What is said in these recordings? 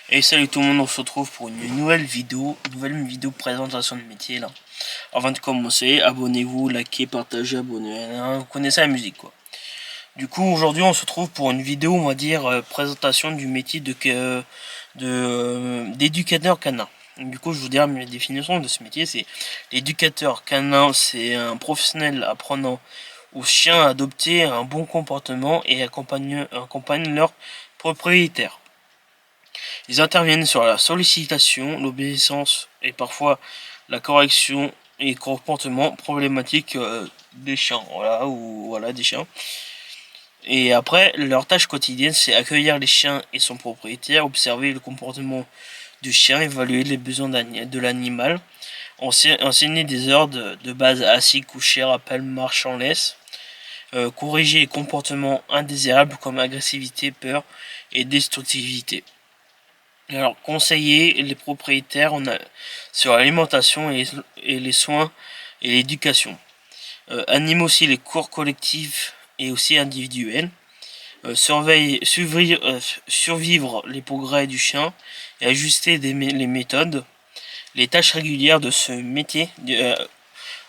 Et salut tout le monde, on se retrouve pour une nouvelle vidéo présentation de métier là. Avant de commencer, abonnez-vous, likez, partagez, abonnez, vous connaissez la musique quoi. Du coup aujourd'hui on se retrouve pour une vidéo on va dire présentation du métier d'éducateur canin. Du coup je vous dirai la définition de ce métier, c'est l'éducateur canin, c'est un professionnel apprenant aux chiens à adopter un bon comportement et accompagne leur propriétaire. Ils interviennent sur la sollicitation, l'obéissance et parfois la correction et comportement problématique des chiens. Voilà, des chiens. Et après, leur tâche quotidienne, c'est accueillir les chiens et son propriétaire, observer le comportement du chien, évaluer les besoins de l'animal, enseigner des ordres de base assis, couché, rappel, marche en laisse, corriger les comportements indésirables comme agressivité, peur et destructivité. Alors, conseiller les propriétaires sur l'alimentation et les soins et l'éducation. Anime aussi les cours collectifs et aussi individuels. Survivre les progrès du chien et ajuster les méthodes. Les tâches régulières de ce métier.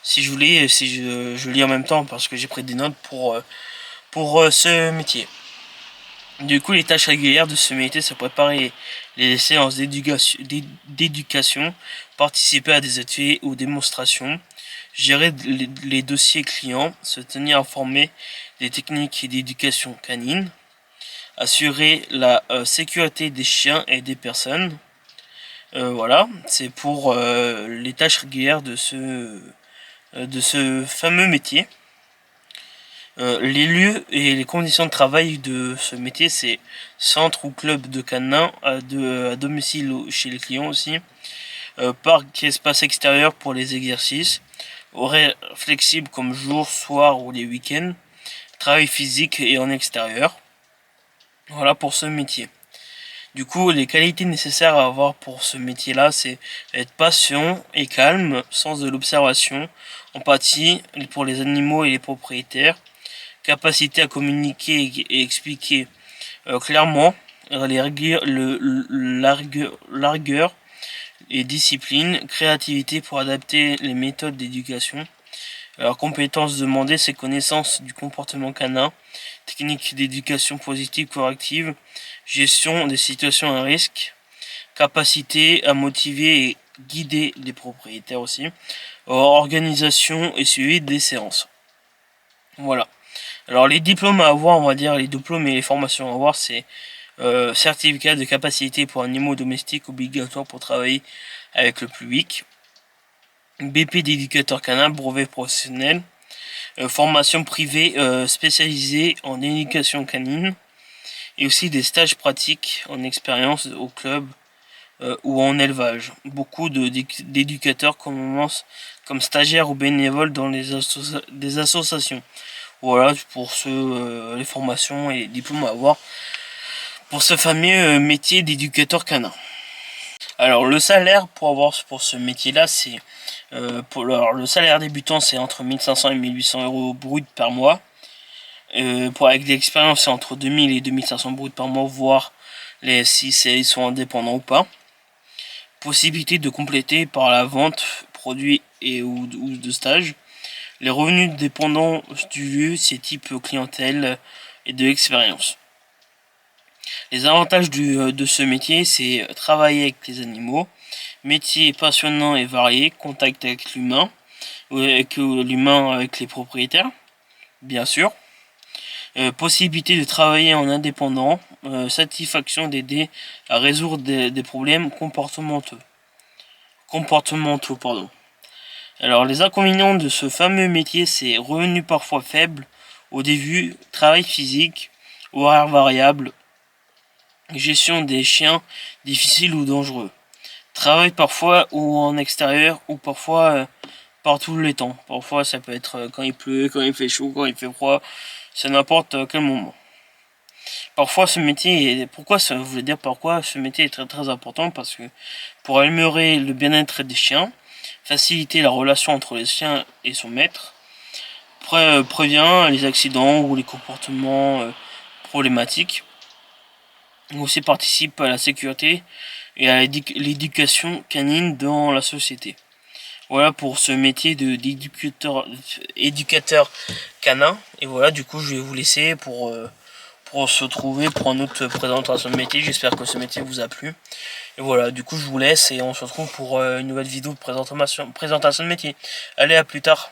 Si je lis en même temps parce que j'ai pris des notes pour ce métier. Du coup, les tâches régulières de ce métier, c'est préparer les séances d'éducation, participer à des ateliers ou démonstrations, gérer les dossiers clients, se tenir informé des techniques d'éducation canine, assurer la sécurité des chiens et des personnes. Voilà, c'est pour les tâches régulières de ce fameux métier. Les lieux et les conditions de travail de ce métier, c'est centre ou club de canins, à domicile chez les clients aussi, parc et espace extérieur pour les exercices, horaires flexibles comme jour, soir ou les week-ends, travail physique et en extérieur. Voilà pour ce métier. Du coup, les qualités nécessaires à avoir pour ce métier-là, c'est être patient et calme, sens de l'observation, empathie pour les animaux et les propriétaires, capacité à communiquer et expliquer clairement, largueur et discipline, créativité pour adapter les méthodes d'éducation. Alors, compétences demandées, c'est connaissance du comportement canin, technique d'éducation positive corrective, gestion des situations à risque, capacité à motiver et guider les propriétaires aussi, organisation et suivi des séances. Voilà. Alors les diplômes à avoir, on va dire, les diplômes et les formations à avoir, c'est certificat de capacité pour animaux domestiques obligatoire pour travailler avec le public, BP d'éducateur canin, brevet professionnel, formation privée spécialisée en éducation canine, et aussi des stages pratiques en expérience au club ou en élevage. Beaucoup d'éducateurs commencent comme stagiaires ou bénévoles dans des associations. Voilà pour les formations et les diplômes à avoir pour ce fameux métier d'éducateur canin. Alors le salaire pour ce métier là, c'est le salaire débutant, c'est entre 1500 et 1800 euros brut par mois. Avec des expériences, c'est entre 2000 et 2500 brut par mois, voire si ils sont indépendants ou pas. Possibilité de compléter par la vente produits ou de stages. Les revenus dépendants du lieu, c'est type clientèle et de l'expérience. Les avantages de ce métier, c'est travailler avec les animaux, métier passionnant et varié, contact avec l'humain, avec les propriétaires, bien sûr. Possibilité de travailler en indépendant, satisfaction d'aider à résoudre des problèmes comportementaux. Alors les inconvénients de ce fameux métier, c'est revenus parfois faibles au début, travail physique, horaire variable, gestion des chiens difficile ou dangereux, travail parfois ou en extérieur ou parfois par tous les temps. Parfois ça peut être quand il pleut, quand il fait chaud, quand il fait froid, c'est n'importe quel moment. Parfois ce métier, pourquoi ce métier est très très important, parce que pour améliorer le bien-être des chiens, faciliter la relation entre les chiens et son maître, prévient les accidents ou les comportements problématiques, aussi participe à la sécurité et à l'éducation canine dans la société. Voilà pour ce métier d'éducateur canin. Et voilà, du coup, je vais vous laisser pour se retrouver pour une autre présentation de métier. J'espère que ce métier vous a plu. Et voilà, du coup, je vous laisse et on se retrouve pour une nouvelle vidéo de présentation de métier. Allez, à plus tard.